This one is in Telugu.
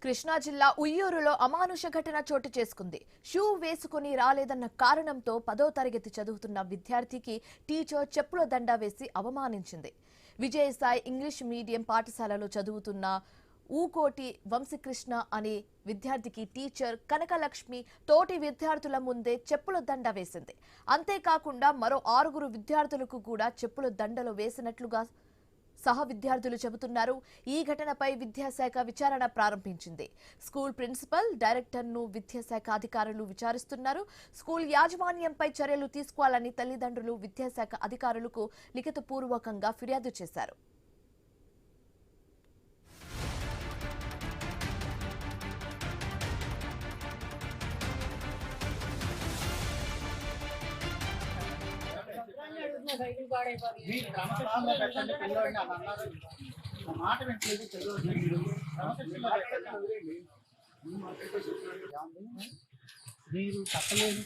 కృష్ణా జిల్లా ఉయ్యూరులో అమానుష ఘటన చోటు చేసుకుంది. షూ వేసుకుని రాలేదన్న కారణంతో 10వ తరగతి చదువుతున్న విద్యార్థికి టీచర్ చెప్పుల దండా వేసి అవమానించింది. విజయసాయి ఇంగ్లీష్ మీడియం పాఠశాలలో చదువుతున్న ఊకోటి వంశీకృష్ణ అనే విద్యార్థికి టీచర్ కనకలక్ష్మి తోటి విద్యార్థుల ముందే చెప్పుల దండ వేసింది. అంతేకాకుండా మరో 6 విద్యార్థులకు కూడా చెప్పుల దండలు వేసినట్లుగా సహ విద్యార్థులు చెబుతున్నారు. ఈ ఘటనపై విద్యాశాఖ విచారణ ప్రారంభించింది. స్కూల్ ప్రిన్సిపల్, డైరెక్టర్ను విద్యాశాఖ అధికారులు విచారిస్తున్నారు. స్కూల్ యాజమాన్యంపై చర్యలు తీసుకోవాలని తల్లిదండ్రులు విద్యాశాఖ అధికారులకు లిఖితపూర్వకంగా ఫిర్యాదు చేశారు. మీరు తప్పలేదు.